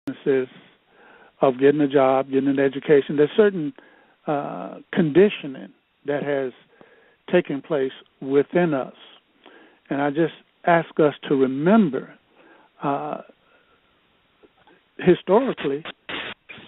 businesses, of getting a job, getting an education. There's certain conditioning that has taken place within us. And I just ask us to remember, historically,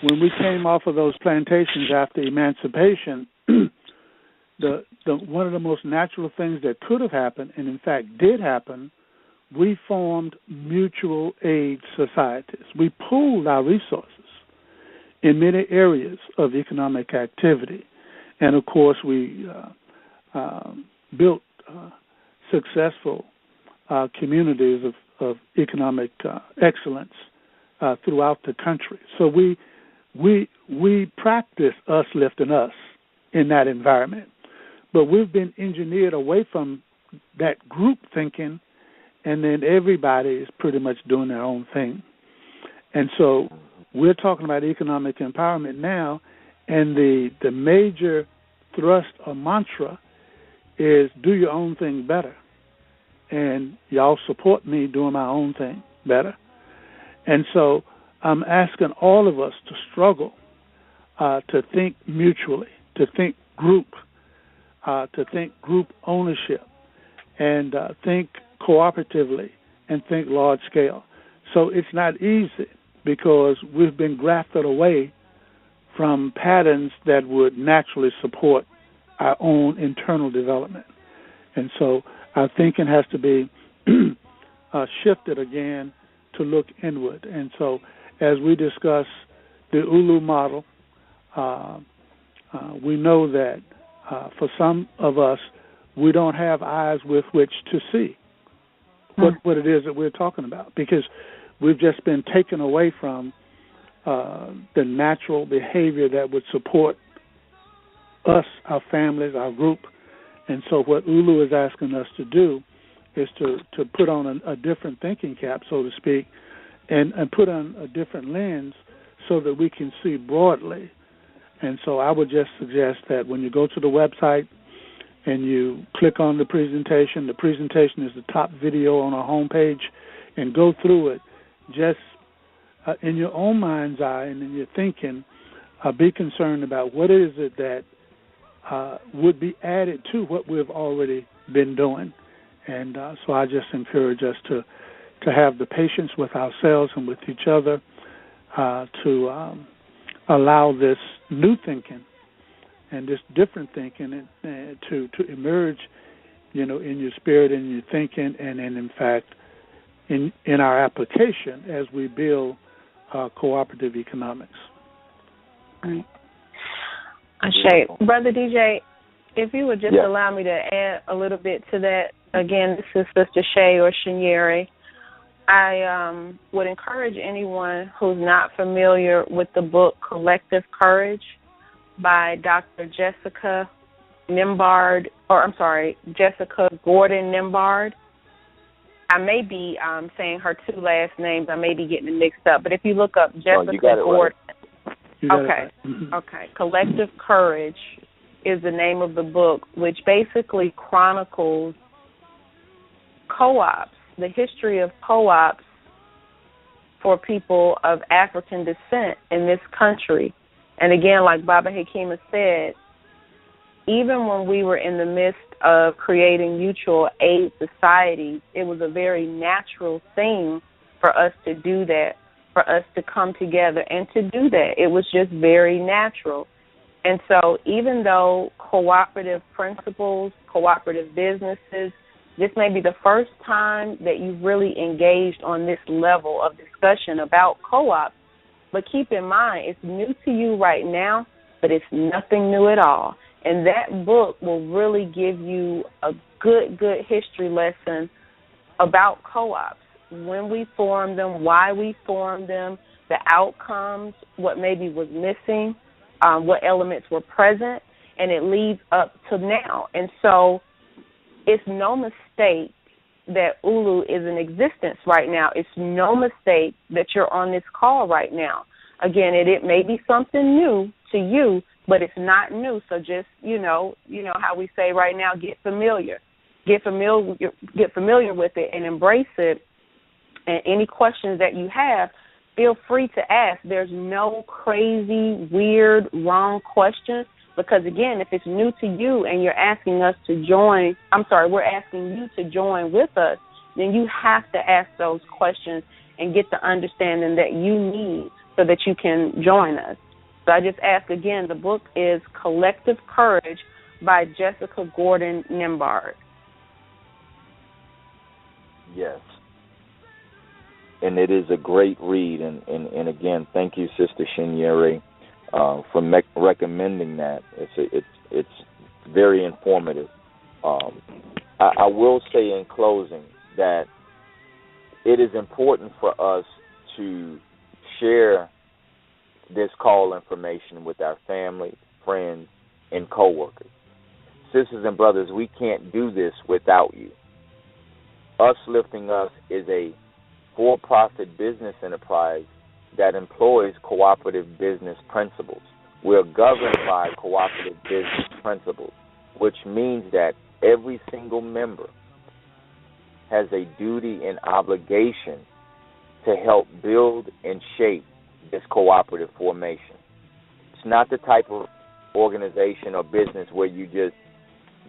when we came off of those plantations after emancipation, one of the most natural things that could have happened, and in fact did happen, we formed mutual aid societies. We pooled our resources in many areas of economic activity. And, of course, we built successful communities of economic excellence throughout the country. So we practice us lifting us in that environment. But we've been engineered away from that group thinking, and then everybody is pretty much doing their own thing. And so we're talking about economic empowerment now, and the major thrust or mantra is do your own thing better. And y'all support me doing my own thing better. And so I'm asking all of us to struggle to think mutually, to think group ownership, and think cooperatively, and think large scale. So it's not easy because we've been grafted away from patterns that would naturally support our own internal development. And so our thinking has to be shifted again to look inward. And so as we discuss the ULU model, we know that for some of us, we don't have eyes with which to see what it is that we're talking about, because we've just been taken away from the natural behavior that would support us, our families, our group. And so what ULU is asking us to do is to put on a different thinking cap, so to speak, and put on a different lens so that we can see broadly. And so I would just suggest that when you go to the website and you click on the presentation is the top video on our homepage, and go through it. Just in your own mind's eye and in your thinking, be concerned about what is it that would be added to what we've already been doing. And so I just encourage us to have the patience with ourselves and with each other to allow this new thinking and this different thinking to emerge, in your spirit and your thinking, and in fact in our application as we build cooperative economics. Right. Ashay. Brother DJ, if you would just allow me to add a little bit to that. Again, this is Sister Shay or Shinyeri. I would encourage anyone who's not familiar with the book Collective Courage by Dr. Jessica Gordon Nimbard. I may be saying her two last names. I may be getting it mixed up. But if you look up Jessica Gordon. Right. Okay. Collective Courage is the name of the book, which basically chronicles co-ops, the history of co-ops for people of African descent in this country. And again, like Baba Hakima said, even when we were in the midst of creating mutual aid societies, it was a very natural thing for us to do that, for us to come together and to do that. It was just very natural. And so even though cooperative principles, cooperative businesses, this may be the first time that you've really engaged on this level of discussion about co-ops, but keep in mind, it's new to you right now, but it's nothing new at all. And that book will really give you a good history lesson about co-ops, when we formed them, why we formed them, the outcomes, what maybe was missing, what elements were present, and it leads up to now. And so it's no mistake that ULU is in existence right now. It's no mistake that you're on this call right now. Again, it may be something new to you, but it's not new. So just, you know how we say right now, get familiar with it and embrace it. And any questions that you have, feel free to ask. There's no crazy, weird, wrong questions because, again, if it's new to you and you're asking us to join, we're asking you to join with us, then you have to ask those questions and get the understanding that you need so that you can join us. So I just ask again, the book is Collective Courage by Jessica Gordon Nimbard. Yes. And it is a great read. And again, thank you, Sister Shinyere, for recommending that. It's very informative. I will say in closing that it is important for us to share this call information with our family, friends, and coworkers. Sisters and brothers, we can't do this without you. UsLiftingUs is a for-profit business enterprise that employs cooperative business principles. We're governed by cooperative business principles, which means that every single member has a duty and obligation to help build and shape this cooperative formation. It's not the type of organization or business where you just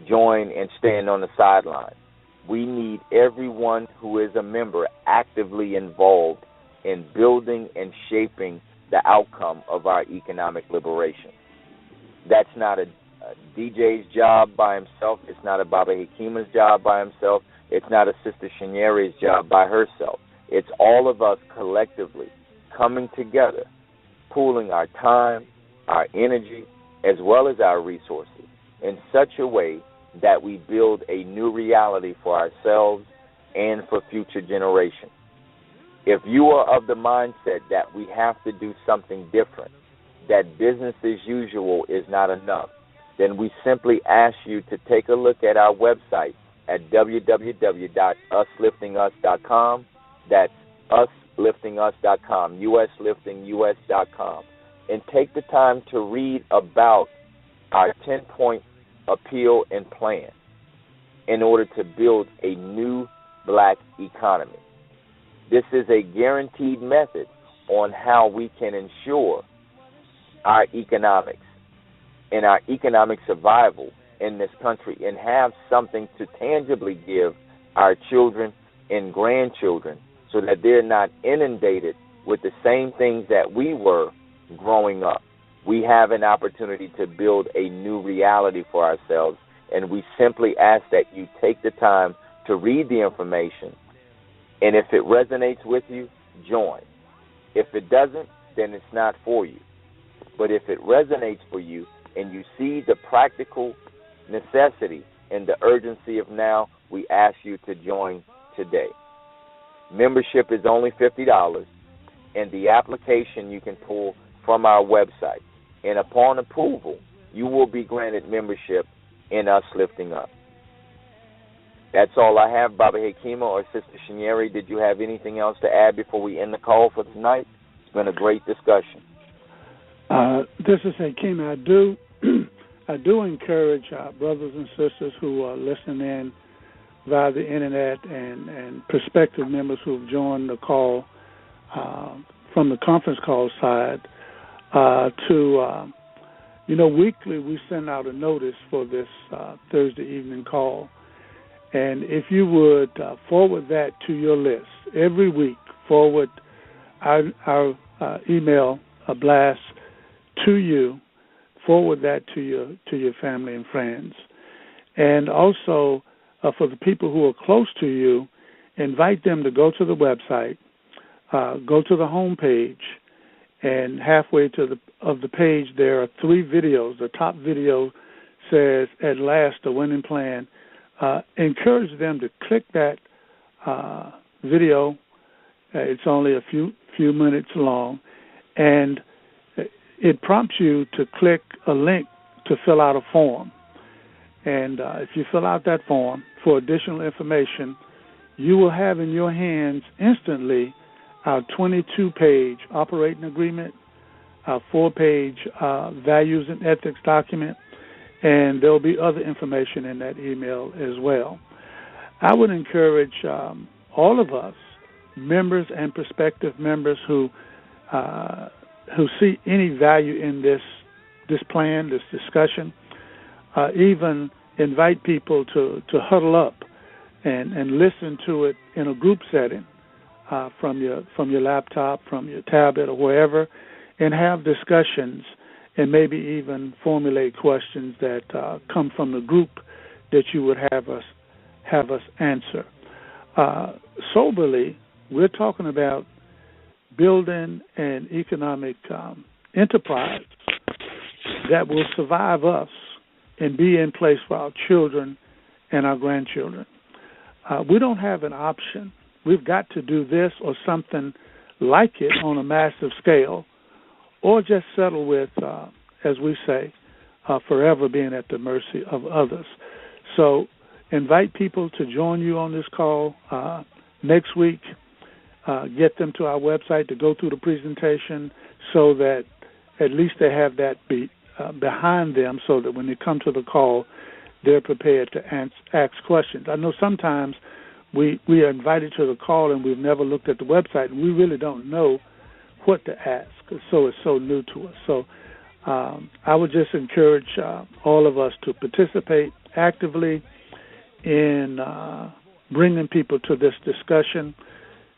join and stand on the sidelines. We need everyone who is a member actively involved in building and shaping the outcome of our economic liberation. That's not a DJ's job by himself. It's not a Baba Hakima's job by himself. It's not a Sister Shinyere's job by herself. It's all of us collectively coming together, pooling our time, our energy, as well as our resources in such a way that we build a new reality for ourselves and for future generations. If you are of the mindset that we have to do something different, that business as usual is not enough, then we simply ask you to take a look at our website at www.usliftingus.com. That's usliftingus.com, UsLiftingUs.com, and take the time to read about our 10-point appeal and plan in order to build a new black economy. This is a guaranteed method on how we can ensure our economics and our economic survival in this country and have something to tangibly give our children and grandchildren so that they're not inundated with the same things that we were growing up. We have an opportunity to build a new reality for ourselves, and we simply ask that you take the time to read the information, and if it resonates with you, join. If it doesn't, then it's not for you. But if it resonates for you and you see the practical necessity and the urgency of now, we ask you to join today. Membership is only $50, and the application you can pull from our website. And upon approval, you will be granted membership in Us Lifting Up. That's all I have, Baba Hakima or Sister Shinyere. Did you have anything else to add before we end the call for tonight? It's been a great discussion. This is Hakima. I do encourage brothers and sisters who are listening in via the internet and prospective members who have joined the call from the conference call side to weekly we send out a notice for this Thursday evening call. And if you would forward that to your list every week, forward our email blast to you, forward that to your family and friends. And also for the people who are close to you, invite them to go to the website, go to the home page, and halfway to the page there are 3 videos. The top video says, "At Last, a Winning Plan." Encourage them to click that video. It's only a few minutes long, and it prompts you to click a link to fill out a form. And if you fill out that form for additional information, you will have in your hands instantly our 22-page operating agreement, our 4-page values and ethics document, and there will be other information in that email as well. I would encourage all of us, members and prospective members who who see any value in this plan, this discussion, even invite people to huddle up and listen to it in a group setting from your laptop, from your tablet, or wherever, and have discussions and maybe even formulate questions that come from the group that you would have us answer. Soberly, we're talking about building an economic enterprise that will survive us and be in place for our children and our grandchildren. We don't have an option. We've got to do this or something like it on a massive scale, or just settle with, as we say, forever being at the mercy of others. So invite people to join you on this call next week. Get them to our website to go through the presentation so that at least they have that behind them, so that when they come to the call, they're prepared to ask questions. I know sometimes we are invited to the call and we've never looked at the website, and we really don't know what to ask. So it's so new to us. So I would just encourage all of us to participate actively in bringing people to this discussion,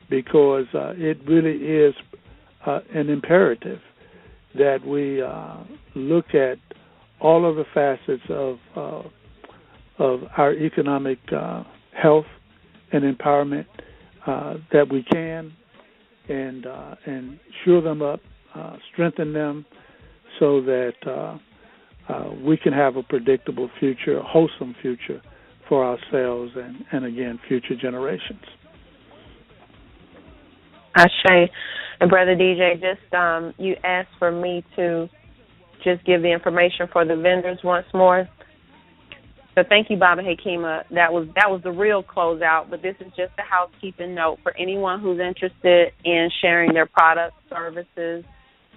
because it really is an imperative that we look at all of the facets of our economic health and empowerment that we can, and shore them up, strengthen them, so that we can have a predictable future, a wholesome future for ourselves and again, future generations. Ashe. And Brother DJ, just you asked for me to just give the information for the vendors once more. So thank you, Baba Hekima. That was the real closeout, but this is just a housekeeping note for anyone who's interested in sharing their products, services,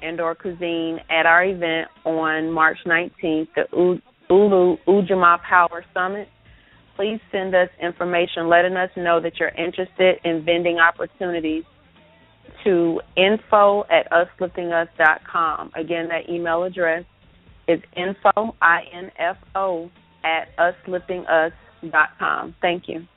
and or cuisine at our event on March 19th, the Ulu Ujamaa Power Summit. Please send us information letting us know that you're interested in vending opportunities to info@usliftingus.com. Again, that email address is info@usliftingus.com. Thank you.